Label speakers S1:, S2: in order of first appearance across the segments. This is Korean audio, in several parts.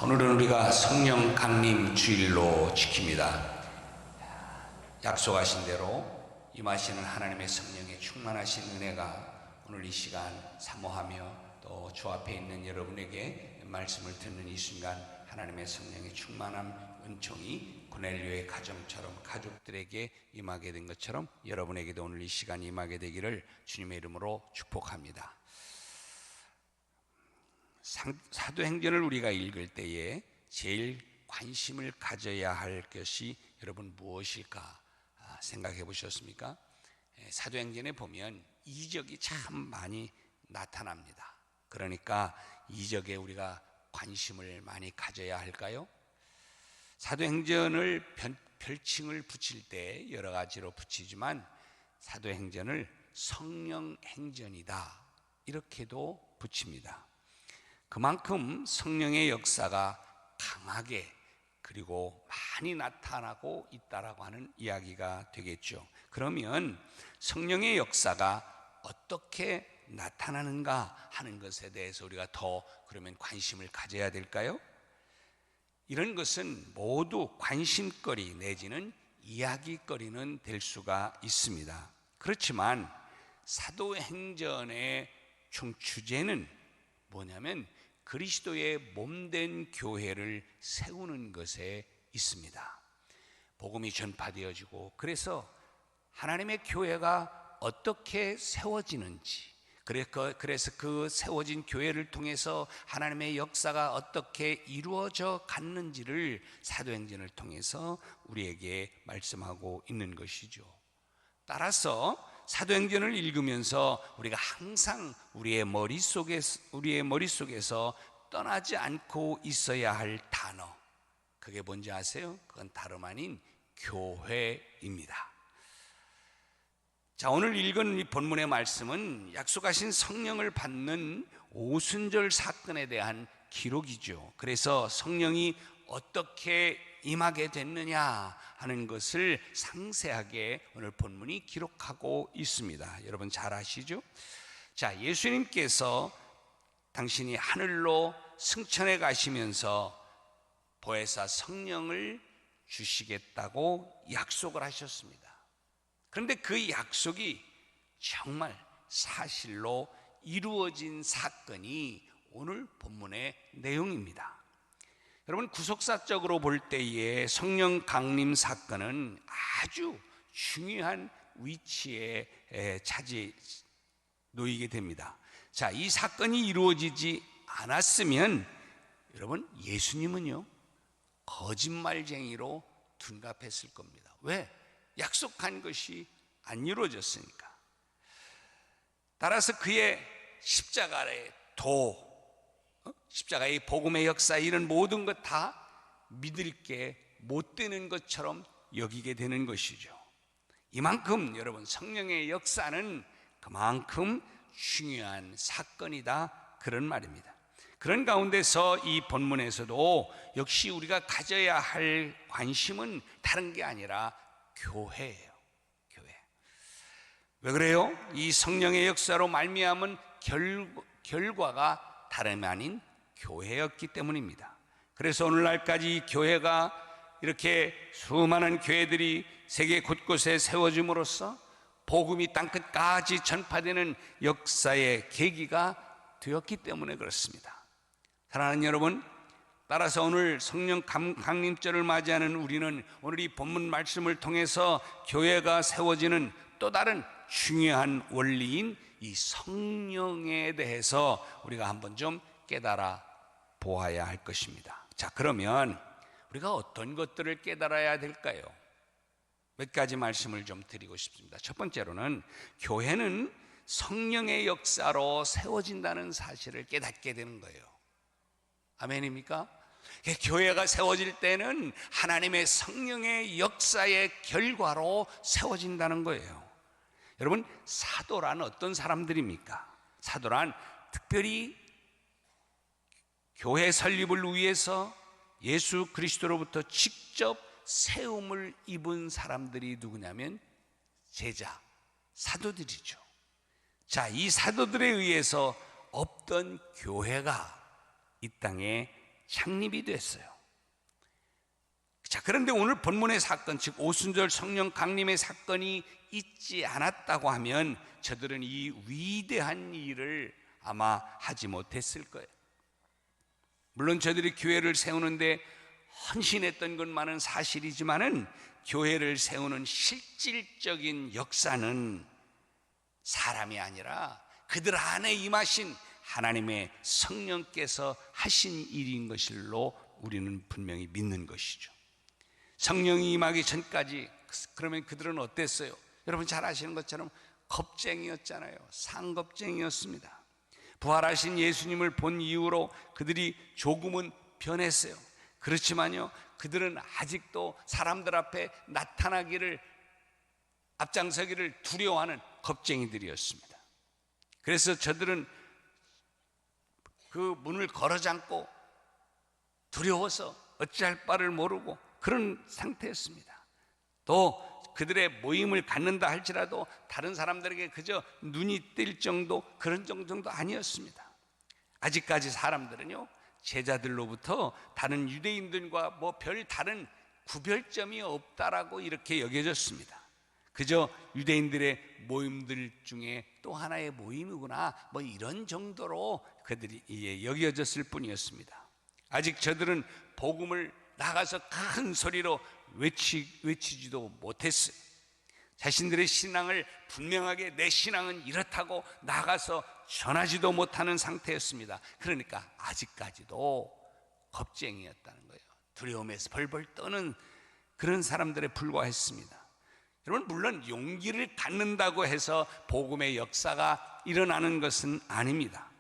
S1: 오늘은 우리가 성령 강림 주일로 지킵니다. 약속하신 대로 임하시는 하나님의 성령의 충만하신 은혜가 오늘 이 시간 사모하며 또 주 앞에 있는 여러분에게 말씀을 듣는 이 순간 하나님의 성령의 충만한 은총이 고넬료의 가정처럼 가족들에게 임하게 된 것처럼 여러분에게도 오늘 이 시간 임하게 되기를 주님의 이름으로 축복합니다. 사도행전을 우리가 읽을 때에 제일 관심을 가져야 할 것이 여러분 무엇일까 생각해 보셨습니까? 사도행전에 보면 이적이 참 많이 나타납니다. 그러니까 이적에 우리가 관심을 많이 가져야 할까요? 사도행전을 별칭을 붙일 때 여러 가지로 붙이지만 사도행전을 성령행전이다 이렇게도 붙입니다. 그만큼 성령의 역사가 강하게 그리고 많이 나타나고 있다라고 하는 이야기가 되겠죠. 그러면 성령의 역사가 어떻게 나타나는가 하는 것에 대해서 우리가 더 그러면 관심을 가져야 될까요? 이런 것은 모두 관심거리 내지는 이야기거리는 될 수가 있습니다. 그렇지만 사도행전의 총 주제는 뭐냐면 그리스도의 몸된 교회를 세우는 것에 있습니다. 복음이 전파되어지고 그래서 하나님의 교회가 어떻게 세워지는지, 그래서 그 세워진 교회를 통해서 하나님의 역사가 어떻게 이루어져 갔는지를 사도행전을 통해서 우리에게 말씀하고 있는 것이죠. 따라서 사도행전을 읽으면서 우리가 항상 우리의 머릿속에서 떠나지 않고 있어야 할 단어, 그게 뭔지 아세요? 그건 다름 아닌 교회입니다. 자, 오늘 읽은 이 본문의 말씀은 약속하신 성령을 받는 오순절 사건에 대한 기록이죠. 그래서 성령이 어떻게 임하게 됐느냐 하는 것을 상세하게 오늘 본문이 기록하고 있습니다. 여러분 잘 아시죠? 자, 예수님께서 당신이 하늘로 승천해 가시면서 보혜사 성령을 주시겠다고 약속을 하셨습니다. 그런데 그 약속이 정말 사실로 이루어진 사건이 오늘 본문의 내용입니다. 여러분, 구속사적으로 볼 때에 성령 강림 사건은 아주 중요한 위치에 놓이게 됩니다. 자, 이 사건이 이루어지지 않았으면 여러분, 예수님은요 거짓말쟁이로 둔갑했을 겁니다. 왜? 약속한 것이 안 이루어졌으니까. 따라서 그의 십자가의 십자가의 복음의 역사, 이런 모든 것 다 믿을 게 못 되는 것처럼 여기게 되는 것이죠. 이만큼 여러분, 성령의 역사는 그만큼 중요한 사건이다, 그런 말입니다. 그런 가운데서 이 본문에서도 역시 우리가 가져야 할 관심은 다른 게 아니라 교회예요. 교회. 왜 그래요? 이 성령의 역사로 말미암은 결과가 다름 아닌 교회였기 때문입니다. 그래서 오늘날까지 이 교회가 이렇게 수많은 교회들이 세계 곳곳에 세워짐으로써 복음이 땅끝까지 전파되는 역사의 계기가 되었기 때문에 그렇습니다. 사랑하는 여러분, 따라서 오늘 성령 강림절을 맞이하는 우리는 오늘 이 본문 말씀을 통해서 교회가 세워지는 또 다른 중요한 원리인 이 성령에 대해서 우리가 한번 좀 깨달아 보아야 할 것입니다. 자, 그러면 우리가 어떤 것들을 깨달아야 될까요? 몇 가지 말씀을 좀 드리고 싶습니다. 첫 번째로는 교회는 성령의 역사로 세워진다는 사실을 깨닫게 되는 거예요. 아멘입니까? 교회가 세워질 때는 하나님의 성령의 역사의 결과로 세워진다는 거예요. 여러분, 사도란 어떤 사람들입니까? 사도란 특별히 교회 설립을 위해서 예수 그리스도로부터 직접 세움을 입은 사람들이 누구냐면 제자, 사도들이죠. 자, 이 사도들에 의해서 없던 교회가 이 땅에 창립이 됐어요. 자, 그런데 오늘 본문의 사건, 즉 오순절 성령 강림의 사건이 있지 않았다고 하면 저들은 이 위대한 일을 아마 하지 못했을 거예요. 물론 저들이 교회를 세우는데 헌신했던 것만은 사실이지만은 교회를 세우는 실질적인 역사는 사람이 아니라 그들 안에 임하신 하나님의 성령께서 하신 일인 것일로 우리는 분명히 믿는 것이죠. 성령이 임하기 전까지 그러면 그들은 어땠어요? 여러분 잘 아시는 것처럼 겁쟁이였잖아요. 상겁쟁이였습니다. 부활하신 예수님을 본 이후로 그들이 조금은 변했어요. 그렇지만요, 그들은 아직도 사람들 앞에 나타나기를, 앞장서기를 두려워하는 겁쟁이들이었습니다. 그래서 저들은 그 문을 걸어 잠고 두려워서 어찌할 바를 모르고 그런 상태였습니다. 또 그들의 모임을 갖는다 할지라도 다른 사람들에게 그저 눈이 띌 정도, 그런 정도 아니었습니다. 아직까지 사람들은요, 제자들로부터 다른 유대인들과 뭐 별 다른 구별점이 없다라고 이렇게 여겨졌습니다. 그저 유대인들의 모임들 중에 또 하나의 모임이구나, 뭐 이런 정도로 그들이 여겨졌을 뿐이었습니다. 아직 저들은 복음을 나가서 큰 소리로 외치지도 못했어요. 자신들의 신앙을 분명하게 내 신앙은 이렇다고 나가서 전하지도 못하는 상태였습니다. 그러니까 아직까지도 겁쟁이였다는 거예요. 두려움에서 벌벌 떠는 그런 사람들에 불과했습니다. 여러분, 물론 용기를 갖는다고 해서 복음의 역사가 일어나는 것은 아닙니다.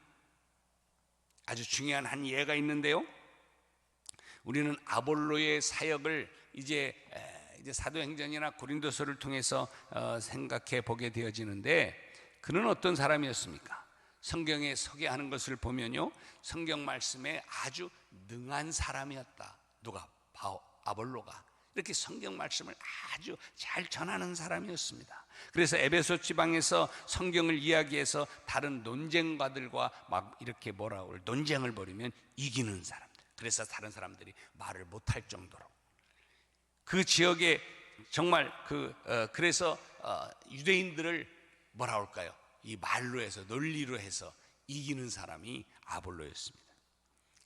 S1: 아주 중요한 한 예가 있는데요, 우리는 아볼로의 사역을 이제 사도행전이나 고린도서를 통해서 생각해 보게 되어지는데, 그는 어떤 사람이었습니까? 성경에 소개하는 것을 보면요, 성경 말씀에 아주 능한 사람이었다. 누가? 아볼로가. 이렇게 성경 말씀을 아주 잘 전하는 사람이었습니다. 그래서 에베소 지방에서 성경을 이야기해서 다른 논쟁가들과 막 이렇게 논쟁을 벌이면 이기는 사람들. 그래서 다른 사람들이 말을 못할 정도로 그 지역에 정말 그래서 유대인들을 뭐라 할까요? 이 말로 해서, 논리로 해서 이기는 사람이 아볼로였습니다.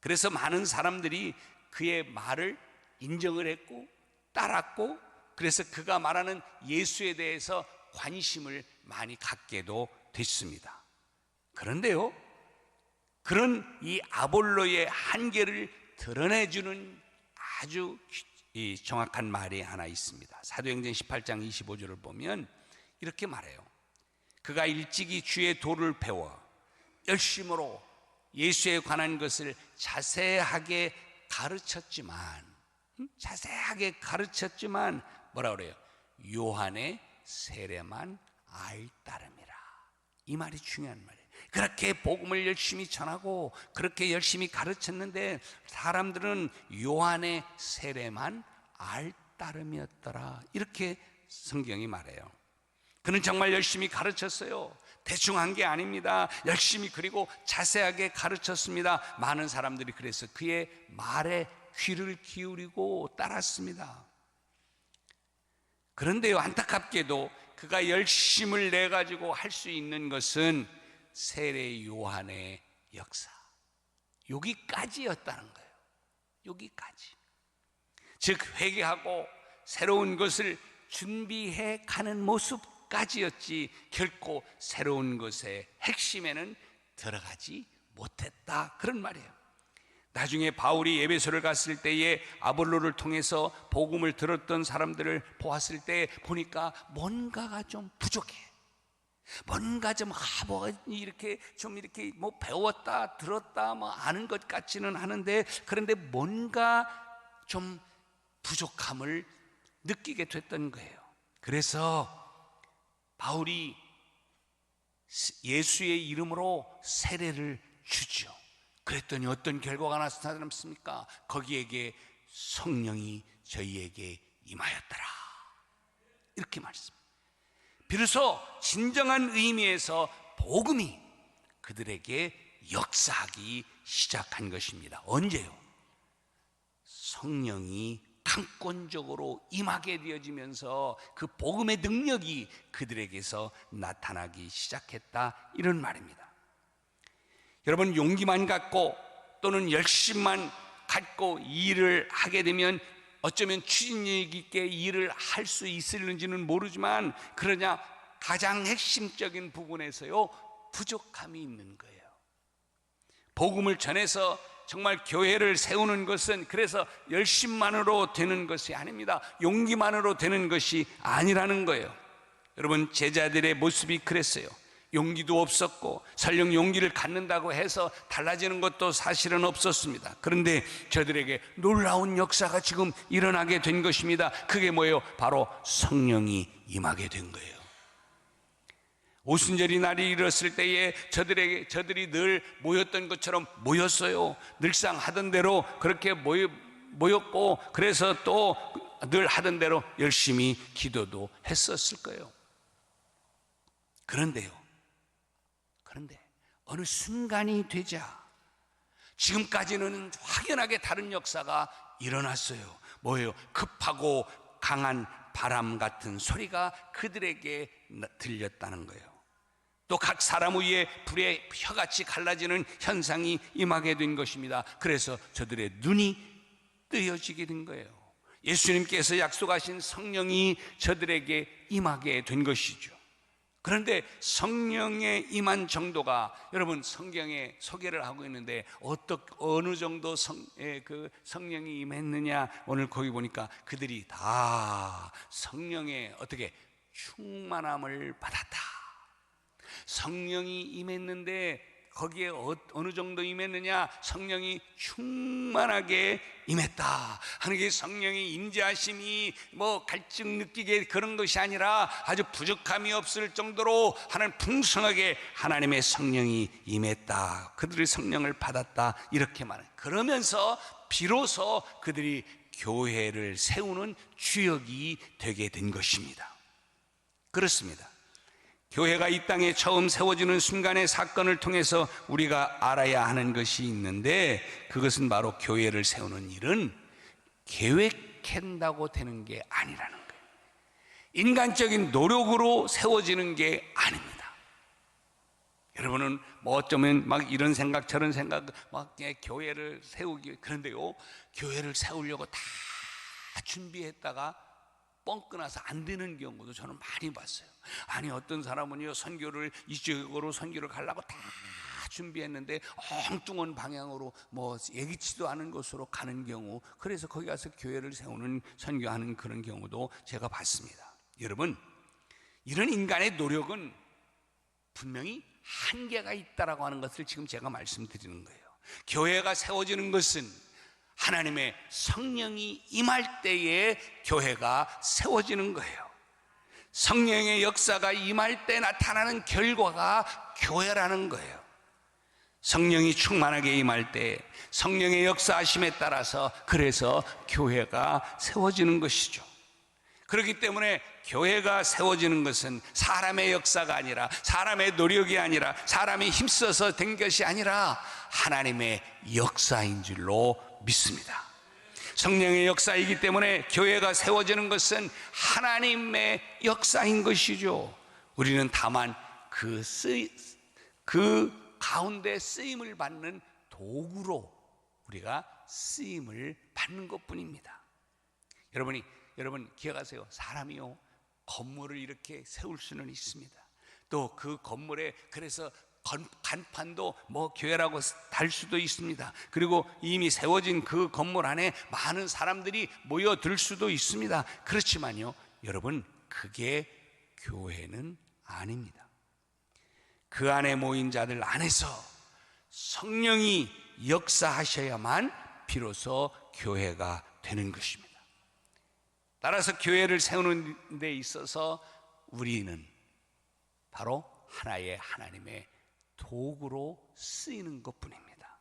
S1: 그래서 많은 사람들이 그의 말을 인정을 했고 따랐고, 그래서 그가 말하는 예수에 대해서 관심을 많이 갖게도 됐습니다. 그런데요, 그런 이 아볼로의 한계를 드러내주는 아주 정확한 말이 하나 있습니다. 사도행전 18장 25절을 보면 이렇게 말해요. 그가 일찍이 주의 도를 배워 열심으로 예수에 관한 것을 자세하게 가르쳤지만 뭐라 그래요? 요한의 세례만 알따름이라. 이 말이 중요한 말이에요. 그렇게 복음을 열심히 전하고 그렇게 열심히 가르쳤는데 사람들은 요한의 세례만 알따름이었더라. 이렇게 성경이 말해요. 그는 정말 열심히 가르쳤어요. 대충 한 게 아닙니다. 열심히, 그리고 자세하게 가르쳤습니다. 많은 사람들이 그래서 그의 말에 귀를 기울이고 따랐습니다. 그런데요, 안타깝게도 그가 열심을 내가지고 할 수 있는 것은 세례 요한의 역사, 여기까지였다는 거예요. 여기까지. 즉 회개하고 새로운 것을 준비해 가는 모습까지였지 결코 새로운 것의 핵심에는 들어가지 못했다, 그런 말이에요. 나중에 바울이 에베소를 갔을 때에 아볼로를 통해서 복음을 들었던 사람들을 보았을 때 보니까 뭔가가 좀 부족해. 뭔가 좀 이렇게 뭐 배웠다 들었다 뭐 아는 것 같지는 않은데, 그런데 뭔가 좀 부족함을 느끼게 됐던 거예요. 그래서 바울이 예수의 이름으로 세례를 주죠. 그랬더니 어떤 결과가 나타났습니까? 거기에게 성령이 저희에게 임하였더라, 이렇게 말씀합니다. 비로소 진정한 의미에서 복음이 그들에게 역사하기 시작한 것입니다. 언제요? 성령이 강권적으로 임하게 되어지면서 그 복음의 능력이 그들에게서 나타나기 시작했다, 이런 말입니다. 여러분, 용기만 갖고 또는 열심만 갖고 일을 하게 되면 어쩌면 추진력 있게 일을 할 수 있을는지는 모르지만, 그러나 가장 핵심적인 부분에서요 부족함이 있는 거예요. 복음을 전해서 정말 교회를 세우는 것은 그래서 열심만으로 되는 것이 아닙니다. 용기만으로 되는 것이 아니라는 거예요. 여러분, 제자들의 모습이 그랬어요. 용기도 없었고 설령 용기를 갖는다고 해서 달라지는 것도 사실은 없었습니다. 그런데 저들에게 놀라운 역사가 지금 일어나게 된 것입니다. 그게 뭐예요? 바로 성령이 임하게 된 거예요. 오순절이 날이 이뤘을 때에 저들이 늘 모였던 것처럼 모였어요. 늘상 하던 대로 그렇게 모였고, 그래서 또 늘 하던 대로 열심히 기도도 했었을 거예요. 그런데 어느 순간이 되자 지금까지는 확연하게 다른 역사가 일어났어요. 뭐예요? 급하고 강한 바람 같은 소리가 그들에게 들렸다는 거예요. 또 각 사람 위에 불의 혀같이 갈라지는 현상이 임하게 된 것입니다. 그래서 저들의 눈이 뜨여지게 된 거예요. 예수님께서 약속하신 성령이 저들에게 임하게 된 것이죠. 그런데 성령의 임한 정도가, 여러분, 성경에 소개를 하고 있는데 어느 정도 성령이 임했느냐, 오늘 거기 보니까 그들이 다 성령의 어떻게 충만함을 받았다. 성령이 임했는데 거기에 어느 정도 임했느냐? 성령이 충만하게 임했다 하는 게, 성령의 임재하심이 뭐 갈증 느끼게 그런 것이 아니라 아주 부족함이 없을 정도로 하나님 풍성하게 하나님의 성령이 임했다, 그들이 성령을 받았다, 이렇게 말해요. 그러면서 비로소 그들이 교회를 세우는 주역이 되게 된 것입니다. 그렇습니다. 교회가 이 땅에 처음 세워지는 순간의 사건을 통해서 우리가 알아야 하는 것이 있는데, 그것은 바로 교회를 세우는 일은 계획한다고 되는 게 아니라는 거예요. 인간적인 노력으로 세워지는 게 아닙니다. 여러분은 뭐 어쩌면 막 이런 생각 저런 생각 막 교회를 세우기, 그런데요, 교회를 세우려고 다 준비했다가 뻥 끊어서 안 되는 경우도 저는 많이 봤어요. 아니, 어떤 사람은요, 선교를 이쪽으로 선교를 가려고 다 준비했는데 엉뚱한 방향으로 뭐 예기치도 않은 곳으로 가는 경우, 그래서 거기 가서 교회를 세우는 선교하는 그런 경우도 제가 봤습니다. 여러분, 이런 인간의 노력은 분명히 한계가 있다라고 하는 것을 지금 제가 말씀드리는 거예요. 교회가 세워지는 것은 하나님의 성령이 임할 때에 교회가 세워지는 거예요. 성령의 역사가 임할 때 나타나는 결과가 교회라는 거예요. 성령이 충만하게 임할 때 성령의 역사하심에 따라서 그래서 교회가 세워지는 것이죠. 그렇기 때문에 교회가 세워지는 것은 사람의 역사가 아니라, 사람의 노력이 아니라, 사람이 힘써서 된 것이 아니라 하나님의 역사인 줄로 믿습니다. 성령의 역사이기 때문에 교회가 세워지는 것은 하나님의 역사인 것이죠. 우리는 다만 그 가운데 쓰임을 받는 도구로 우리가 쓰임을 받는 것뿐입니다. 여러분 기억하세요. 사람이요, 건물을 이렇게 세울 수는 있습니다. 또 그 건물에 그래서 간판도 뭐 교회라고 달 수도 있습니다. 그리고 이미 세워진 그 건물 안에 많은 사람들이 모여들 수도 있습니다. 그렇지만요, 여러분, 그게 교회는 아닙니다. 그 안에 모인 자들 안에서 성령이 역사하셔야만 비로소 교회가 되는 것입니다. 따라서 교회를 세우는 데 있어서 우리는 바로 하나의 하나님의 도구로 쓰이는 것뿐입니다.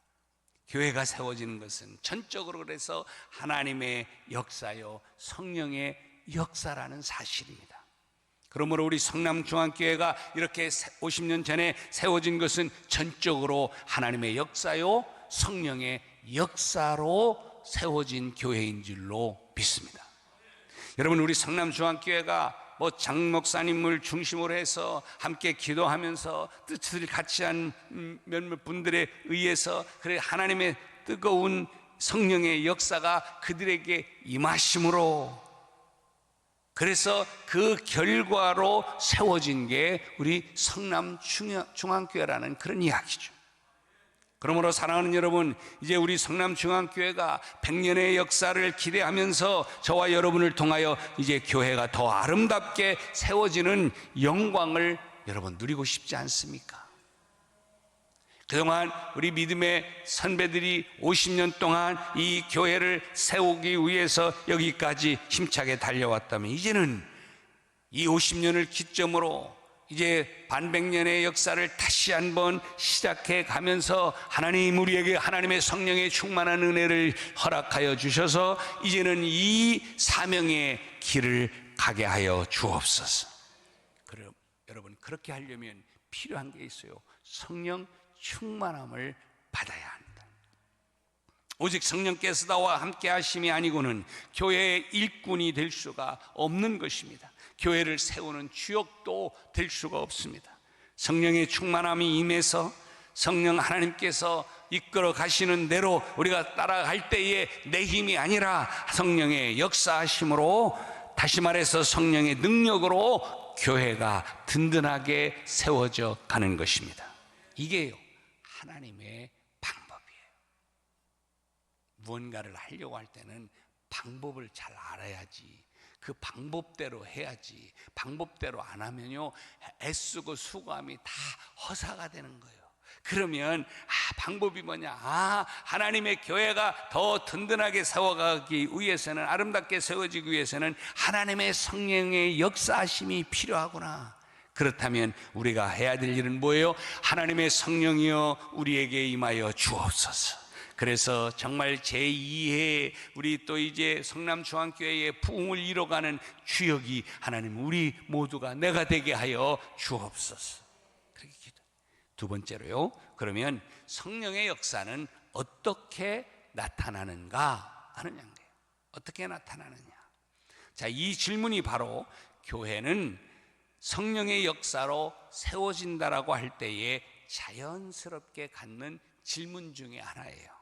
S1: 교회가 세워지는 것은 전적으로 그래서 하나님의 역사요, 성령의 역사라는 사실입니다. 그러므로 우리 성남중앙교회가 이렇게 50년 전에 세워진 것은 전적으로 하나님의 역사요, 성령의 역사로 세워진 교회인 줄로 믿습니다. 여러분, 우리 성남중앙교회가 장 목사님을 중심으로 해서 함께 기도하면서 뜻을 같이 한 몇몇 분들에 의해서 그래 하나님의 뜨거운 성령의 역사가 그들에게 임하심으로, 그래서 그 결과로 세워진 게 우리 성남중앙교회라는 그런 이야기죠. 그러므로 사랑하는 여러분, 이제 우리 성남중앙교회가 100년의 역사를 기대하면서 저와 여러분을 통하여 이제 교회가 더 아름답게 세워지는 영광을 여러분 누리고 싶지 않습니까? 그동안 우리 믿음의 선배들이 50년 동안 이 교회를 세우기 위해서 여기까지 힘차게 달려왔다면, 이제는 이 50년을 기점으로 이제 반백년의 역사를 다시 한번 시작해 가면서 하나님 우리에게 하나님의 성령의 충만한 은혜를 허락하여 주셔서 이제는 이 사명의 길을 가게 하여 주옵소서. 그럼 여러분, 그렇게 하려면 필요한 게 있어요. 성령 충만함을 받아야 합니다. 오직 성령께서 나와 함께 하심이 아니고는 교회의 일꾼이 될 수가 없는 것입니다. 교회를 세우는 주역도 될 수가 없습니다. 성령의 충만함이 임해서 성령 하나님께서 이끌어 가시는 대로 우리가 따라갈 때에 내 힘이 아니라 성령의 역사하심으로, 다시 말해서 성령의 능력으로 교회가 든든하게 세워져 가는 것입니다. 이게요, 하나님의 방법이에요. 무언가를 하려고 할 때는 방법을 잘 알아야지, 그 방법대로 해야지. 방법대로 안 하면요, 애쓰고 수고함이 다 허사가 되는 거예요. 그러면 방법이 뭐냐? 하나님의 교회가 더 든든하게 세워가기 위해서는, 아름답게 세워지기 위해서는 하나님의 성령의 역사하심이 필요하구나. 그렇다면 우리가 해야 될 일은 뭐예요? 하나님의 성령이여 우리에게 임하여 주옵소서. 그래서 정말 제2회 우리 또 이제 성남중앙교회의 부흥을 이뤄가는 주역이 하나님 우리 모두가 내가 되게 하여 주옵소서. 그렇게 기도. 두 번째로요, 그러면 성령의 역사는 어떻게 나타나는가 하는 거예요. 어떻게 나타나느냐? 자, 이 질문이 바로 교회는 성령의 역사로 세워진다라고 할 때에 자연스럽게 갖는 질문 중에 하나예요.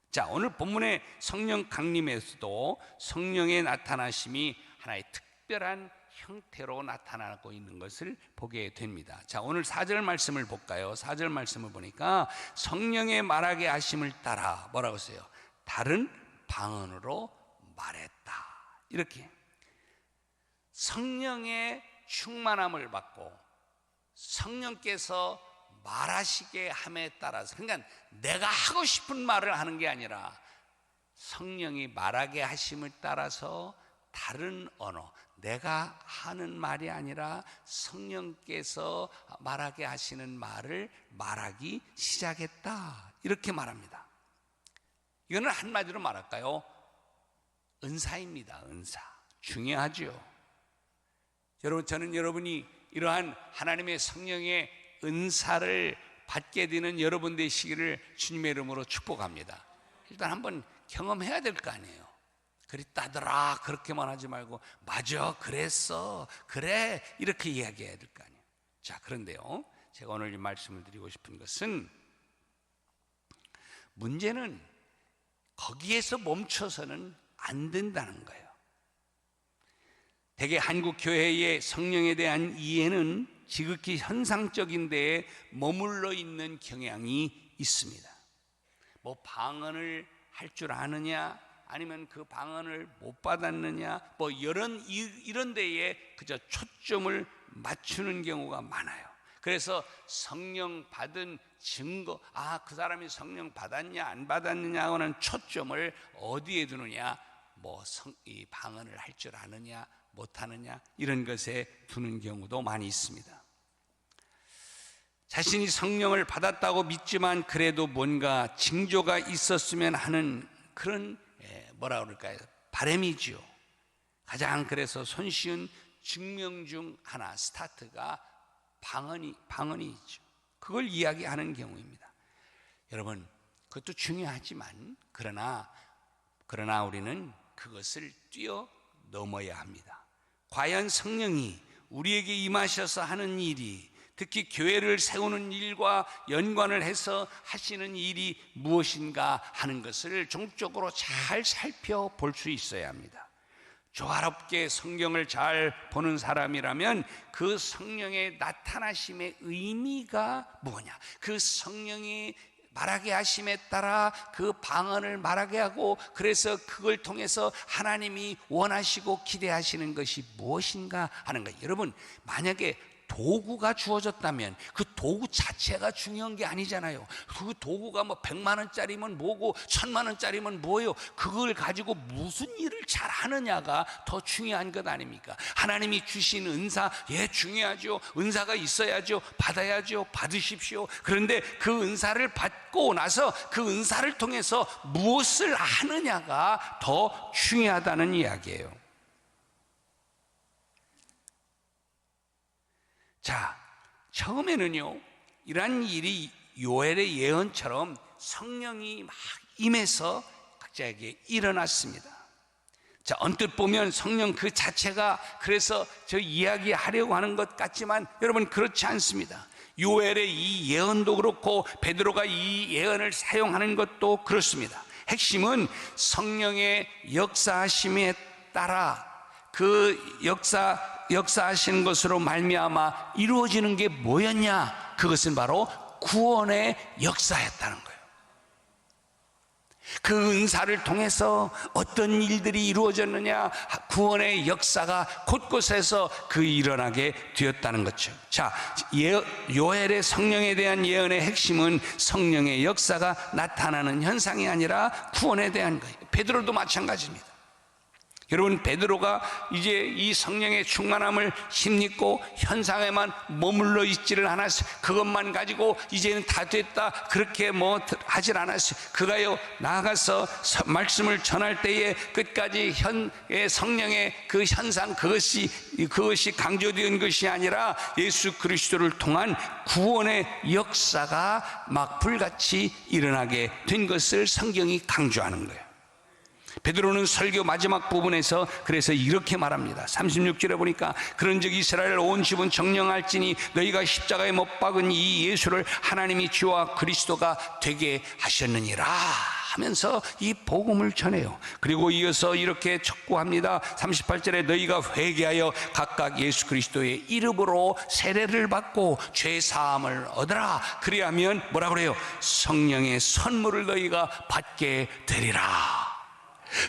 S1: 자, 오늘 본문의 성령 강림에서도 성령의 나타나심이 하나의 특별한 형태로 나타나고 있는 것을 보게 됩니다. 자, 오늘 4절 말씀을 볼까요? 4절 말씀을 보니까 성령의 말하게 하심을 따라 뭐라고 했어요? 다른 방언으로 말했다. 이렇게 성령의 충만함을 받고 성령께서 말하시게 함에 따라서, 그러니까 내가 하고 싶은 말을 하는 게 아니라 성령이 말하게 하심을 따라서 다른 언어, 내가 하는 말이 아니라 성령께서 말하게 하시는 말을 말하기 시작했다. 이렇게 말합니다. 이거는 한마디로 말할까요? 은사입니다. 은사. 중요하죠. 여러분, 저는 여러분이 이러한 하나님의 성령의 은사를 받게 되는 여러분 되시기를 주님의 이름으로 축복합니다. 일단 한번 경험해야 될 거 아니에요. 그랬다더라 그렇게만 하지 말고 맞아 그랬어 그래 이렇게 이야기해야 될 거 아니에요. 자, 그런데요, 제가 오늘 이 말씀을 드리고 싶은 것은, 문제는 거기에서 멈춰서는 안 된다는 거예요. 대개 한국 교회의 성령에 대한 이해는 지극히 현상적인 데에 머물러 있는 경향이 있습니다. 뭐 방언을 할 줄 아느냐, 아니면 그 방언을 못 받았느냐, 뭐 이런 데에 그저 초점을 맞추는 경우가 많아요. 그래서 성령 받은 증거, 그 사람이 성령 받았냐 안 받았느냐 하는 초점을 어디에 두느냐, 이 방언을 할 줄 아느냐 못하느냐 이런 것에 두는 경우도 많이 있습니다. 자신이 성령을 받았다고 믿지만 그래도 뭔가 징조가 있었으면 하는 그런 뭐라 그럴까요? 바람이죠. 가장 그래서 손쉬운 증명 중 하나, 스타트가 방언이죠. 그걸 이야기하는 경우입니다. 여러분, 그것도 중요하지만, 그러나 그러나 우리는 그것을 뛰어넘어야 합니다. 과연 성령이 우리에게 임하셔서 하는 일이, 특히 교회를 세우는 일과 연관을 해서 하시는 일이 무엇인가 하는 것을 종적으로 잘 살펴볼 수 있어야 합니다. 조화롭게 성경을 잘 보는 사람이라면 그 성령의 나타나심의 의미가 뭐냐, 그 성령이 말하게 하심에 따라 그 방언을 말하게 하고, 그래서 그걸 통해서 하나님이 원하시고 기대하시는 것이 무엇인가 하는 것. 여러분, 만약에 도구가 주어졌다면 그 도구 자체가 중요한 게 아니잖아요. 그 도구가 뭐 100만 원짜리면 뭐고 1000만 원짜리면 뭐예요? 그걸 가지고 무슨 일을 잘 하느냐가 더 중요한 것 아닙니까? 하나님이 주신 은사, 예, 중요하죠. 은사가 있어야죠. 받아야죠. 받으십시오. 그런데 그 은사를 받고 나서 그 은사를 통해서 무엇을 하느냐가 더 중요하다는 이야기예요. 자, 처음에는요, 이러한 일이 요엘의 예언처럼 성령이 막 임해서 각자에게 일어났습니다. 자, 언뜻 보면 성령 그 자체가 그래서 저 이야기하려고 하는 것 같지만 여러분, 그렇지 않습니다. 요엘의 이 예언도 그렇고 베드로가 이 예언을 사용하는 것도 그렇습니다. 핵심은 성령의 역사하심에 따라 그 역사하시는 것으로 말미암아 이루어지는 게 뭐였냐? 그것은 바로 구원의 역사였다는 거예요. 그 은사를 통해서 어떤 일들이 이루어졌느냐? 구원의 역사가 곳곳에서 그 일어나게 되었다는 거죠. 자, 요엘의 성령에 대한 예언의 핵심은 성령의 역사가 나타나는 현상이 아니라 구원에 대한 거예요. 베드로도 마찬가지입니다. 여러분, 베드로가 이제 이 성령의 충만함을 힘입고 현상에만 머물러 있지를 않았어요. 그것만 가지고 이제는 다 됐다 그렇게 뭐 하질 않았어요. 그가요, 나아가서 말씀을 전할 때에 끝까지 성령의 그 현상, 그것이 강조된 것이 아니라 예수 그리스도를 통한 구원의 역사가 막 불같이 일어나게 된 것을 성경이 강조하는 거예요. 베드로는 설교 마지막 부분에서 그래서 이렇게 말합니다. 36절에 보니까 그런즉 이스라엘 온 집은 정령할지니 너희가 십자가에 못 박은 이 예수를 하나님이 주와 그리스도가 되게 하셨느니라 하면서 이 복음을 전해요. 그리고 이어서 이렇게 촉구합니다. 38절에 너희가 회개하여 각각 예수 그리스도의 이름으로 세례를 받고 죄 사함을 얻으라. 그리하면 뭐라 그래요? 성령의 선물을 너희가 받게 되리라.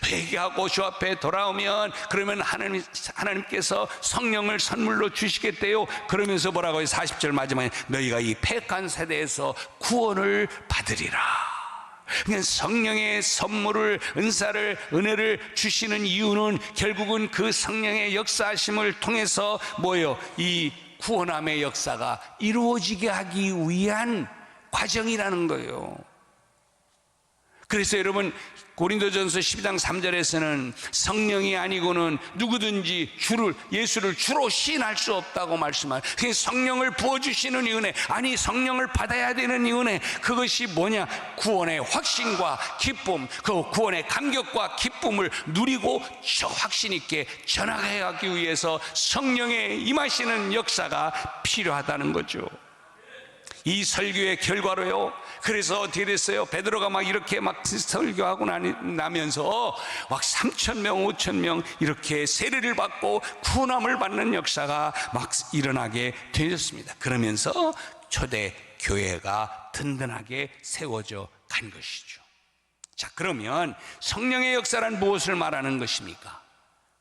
S1: 회개하고 주 앞에 돌아오면 그러면 하나님께서 성령을 선물로 주시겠대요. 그러면서 뭐라고 해요? 40절 마지막에 너희가 이 패역한 세대에서 구원을 받으리라. 그러니까 성령의 선물을, 은혜를 주시는 이유는 결국은 그 성령의 역사하심을 통해서 뭐예요? 이 구원함의 역사가 이루어지게 하기 위한 과정이라는 거예요. 그래서 여러분, 고린도전서 12장 3절에서는 성령이 아니고는 누구든지 예수를 주로 시인할 수 없다고 말씀하는, 성령을 부어주시는 이 은혜, 아니 성령을 받아야 되는 이 은혜, 그것이 뭐냐? 구원의 확신과 기쁨, 그 구원의 감격과 기쁨을 누리고 저 확신 있게 전하기 위해서 성령의 임하시는 역사가 필요하다는 거죠. 이 설교의 결과로요, 그래서 어떻게 됐어요? 베드로가 막 이렇게 막 설교하고 나면서 막 3,000명 5,000명 이렇게 세례를 받고 구원함을 받는 역사가 막 일어나게 되었습니다. 그러면서 초대 교회가 든든하게 세워져 간 것이죠. 자, 그러면 성령의 역사란 무엇을 말하는 것입니까?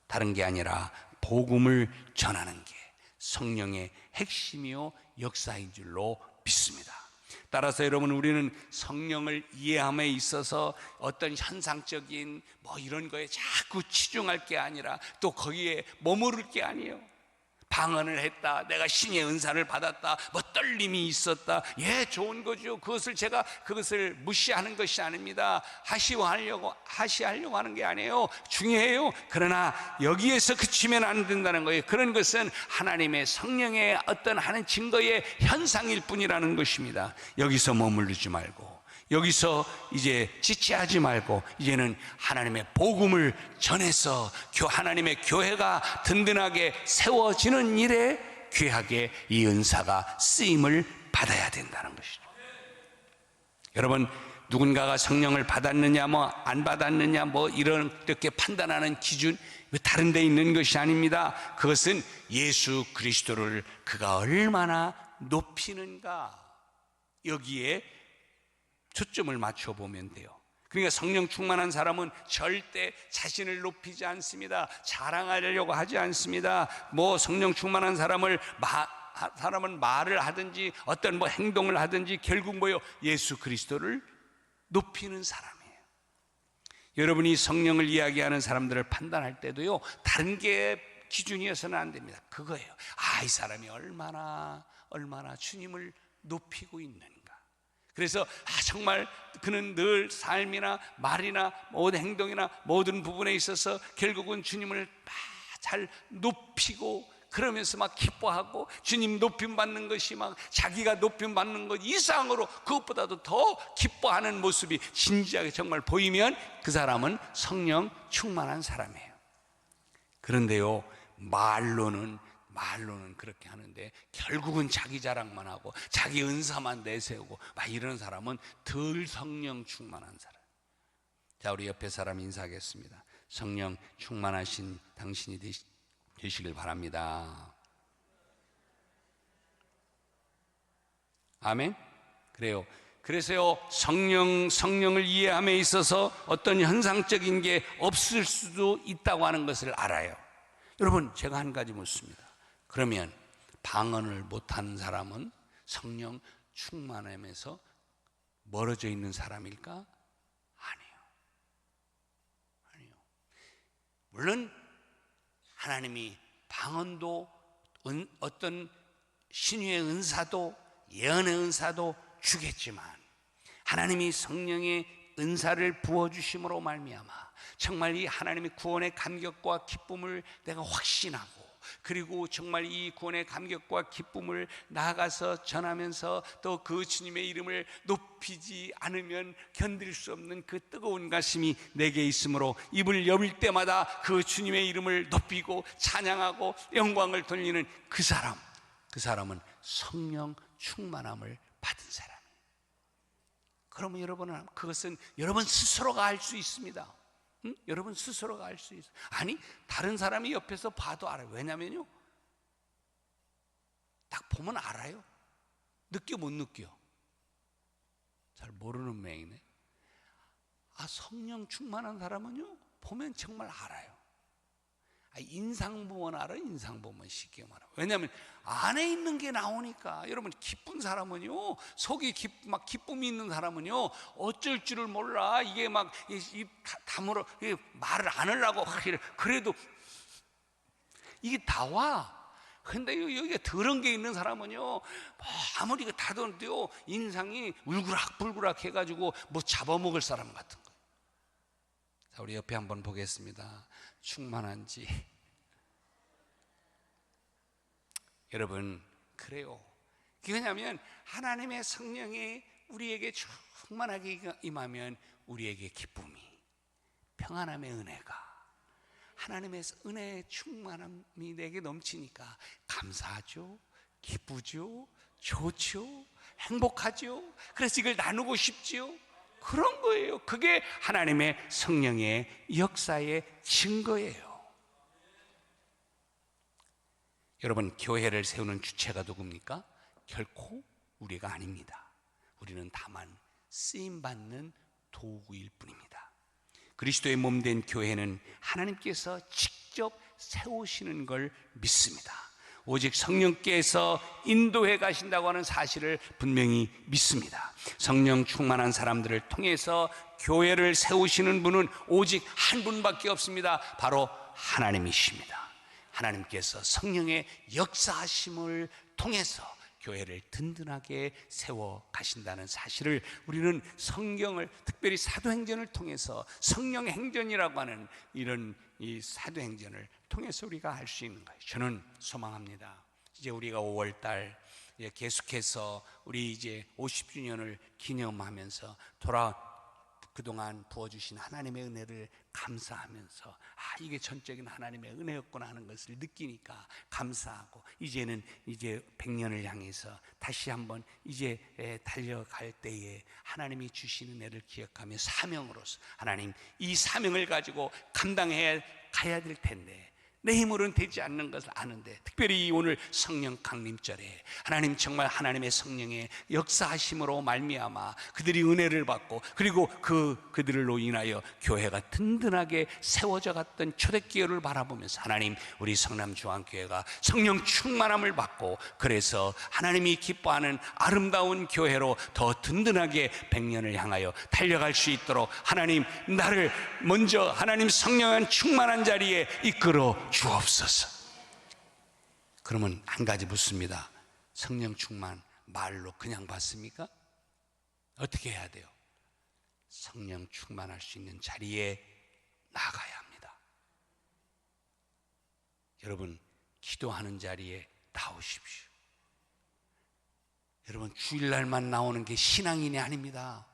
S1: 다른 게 아니라 복음을 전하는 게 성령의 핵심이요 역사인 줄로 믿습니다. 따라서 여러분, 우리는 성령을 이해함에 있어서 어떤 현상적인 뭐 이런 거에 자꾸 치중할 게 아니라 또 거기에 머무를 게 아니에요. 방언을 했다, 내가 신의 은사를 받았다, 뭐 떨림이 있었다, 예, 좋은 거죠. 그것을 무시하는 것이 아닙니다. 하시하려고 하는 게 아니에요. 중요해요. 그러나 여기에서 그치면 안 된다는 거예요. 그런 것은 하나님의 성령의 어떤 하는 증거의 현상일 뿐이라는 것입니다. 여기서 머무르지 말고 여기서 이제 지체하지 말고 이제는 하나님의 복음을 전해서 하나님의 교회가 든든하게 세워지는 일에 귀하게 이 은사가 쓰임을 받아야 된다는 것이죠. 여러분, 누군가가 성령을 받았느냐 안 받았느냐 이렇게 판단하는 기준 다른 데 있는 것이 아닙니다. 그것은 예수 그리스도를 그가 얼마나 높이는가, 여기에 초점을 맞춰 보면 돼요. 그러니까 성령 충만한 사람은 절대 자신을 높이지 않습니다. 자랑하려고 하지 않습니다. 성령 충만한 사람은 말을 하든지 어떤 행동을 하든지 결국 예수 그리스도를 높이는 사람이에요. 여러분이 성령을 이야기하는 사람들을 판단할 때도요, 다른 게 기준이어서는 안 됩니다. 그거예요. 이 사람이 얼마나 주님을 높이고 있는가. 그래서 정말 그는 늘 삶이나 말이나 모든 행동이나 모든 부분에 있어서 결국은 주님을 잘 높이고, 그러면서 기뻐하고, 주님 높임 받는 것이 자기가 높임 받는 것 이상으로 그것보다도 더 기뻐하는 모습이 진지하게 정말 보이면 그 사람은 성령 충만한 사람이에요. 그런데요, 말로는 그렇게 하는데 결국은 자기 자랑만 하고 자기 은사만 내세우고 이런 사람은 덜 성령 충만한 사람. 자, 우리 옆에 사람 인사하겠습니다. 성령 충만하신 당신이 되시길 바랍니다. 아멘. 그래요. 그래서요, 성령을 이해함에 있어서 어떤 현상적인 게 없을 수도 있다고 하는 것을 알아요. 여러분, 제가 한 가지 묻습니다. 그러면 방언을 못하는 사람은 성령 충만함에서 멀어져 있는 사람일까? 아니요. 물론 하나님이 방언도 어떤 신유의 은사도 예언의 은사도 주겠지만, 하나님이 성령의 은사를 부어주심으로 말미암아 정말 이 하나님의 구원의 감격과 기쁨을 내가 확신하고, 그리고 정말 이 구원의 감격과 기쁨을 나아가서 전하면서 또 그 주님의 이름을 높이지 않으면 견딜 수 없는 그 뜨거운 가슴이 내게 있으므로 입을 여밀 때마다 그 주님의 이름을 높이고 찬양하고 영광을 돌리는 그 사람은 성령 충만함을 받은 사람이에요. 그러면 여러분은 그것은 여러분 스스로가 알 수 있습니다. 여러분 스스로가 알 수 있어요. 아니, 다른 사람이 옆에서 봐도 알아요. 왜냐면요, 딱 보면 알아요. 느껴 못 느껴? 잘 모르는 맹이네. 성령 충만한 사람은요, 보면 정말 알아요. 인상 보면 알아요. 인상 보면 쉽게 말하고. 왜냐하면 안에 있는 게 나오니까. 여러분, 기쁜 사람은요, 속이 기쁨이 있는 사람은요, 어쩔 줄을 몰라. 이게 입 다물어 말을 안 하려고 그래도 이게 다 와. 근데 여기에 더러운 게 있는 사람은요, 아무리 다던데요, 인상이 울그락불그락 해가지고 잡아먹을 사람 같은 거예요. 자, 우리 옆에 한번 보겠습니다. 충만한지. 여러분, 그래요. 왜냐하면 하나님의 성령이 우리에게 충만하게 임하면 우리에게 기쁨이, 평안함의 은혜가, 하나님의 은혜의 충만함이 내게 넘치니까 감사하죠, 기쁘죠, 좋죠, 행복하죠. 그래서 이걸 나누고 싶죠. 그런 거예요. 그게 하나님의 성령의 역사의 증거예요. 여러분, 교회를 세우는 주체가 누굽니까? 결코 우리가 아닙니다. 우리는 다만 쓰임받는 도구일 뿐입니다. 그리스도의 몸된 교회는 하나님께서 직접 세우시는 걸 믿습니다. 오직 성령께서 인도해 가신다고 하는 사실을 분명히 믿습니다. 성령 충만한 사람들을 통해서 교회를 세우시는 분은 오직 한 분밖에 없습니다. 바로 하나님이십니다. 하나님께서 성령의 역사하심을 통해서 교회를 든든하게 세워 가신다는 사실을 우리는 성경을, 특별히 사도행전을 통해서, 성령 행전이라고 하는 이런 이 사도행전을 통해서 우리가 알 수 있는 거예요. 저는 소망합니다. 이제 우리가 5월달 계속해서 우리 이제 50주년을 기념하면서 그동안 부어주신 하나님의 은혜를 감사하면서 이게 전적인 하나님의 은혜였구나 하는 것을 느끼니까 감사하고, 이제는 이제 100년을 향해서 다시 한번 이제 달려갈 때에 하나님이 주신 은혜를 기억하며 사명으로서 하나님, 이 사명을 가지고 감당해 가야 될 텐데 내 힘으로는 되지 않는 것을 아는데, 특별히 오늘 성령 강림절에 하나님 정말 하나님의 성령의 역사하심으로 말미암아 그들이 은혜를 받고, 그리고 그들로 인하여 교회가 든든하게 세워져 갔던 초대교회를 바라보면서 하나님, 우리 성남중앙교회가 성령 충만함을 받고, 그래서 하나님이 기뻐하는 아름다운 교회로 더 든든하게 100년을 향하여 달려갈 수 있도록 하나님, 나를 먼저 하나님 성령한 충만한 자리에 이끌어 주옵소서. 그러면 한 가지 묻습니다. 성령 충만 말로 그냥 받습니까? 어떻게 해야 돼요? 성령 충만할 수 있는 자리에 나가야 합니다. 여러분, 기도하는 자리에 나오십시오. 여러분, 주일날만 나오는 게 신앙인이 아닙니다.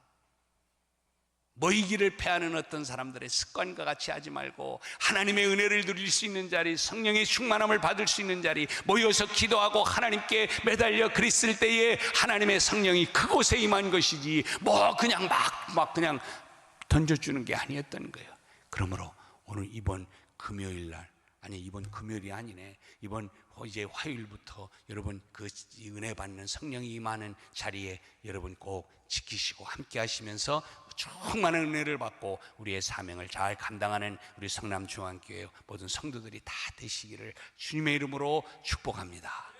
S1: 모이기를 패하는 어떤 사람들의 습관과 같이 하지 말고, 하나님의 은혜를 누릴 수 있는 자리, 성령의 충만함을 받을 수 있는 자리, 모여서 기도하고 하나님께 매달려 그랬을 때에 하나님의 성령이 그곳에 임한 것이지, 그냥 막 그냥 던져주는 게 아니었던 거예요. 그러므로 오늘 이번 금요일날, 이번 금요일이 아니네, 이번 이제 화요일부터 여러분 그 은혜 받는 성령이 임하는 자리에 여러분 꼭 지키시고 함께 하시면서 충만한 은혜를 받고 우리의 사명을 잘 감당하는 우리 성남중앙교회 모든 성도들이 다 되시기를 주님의 이름으로 축복합니다.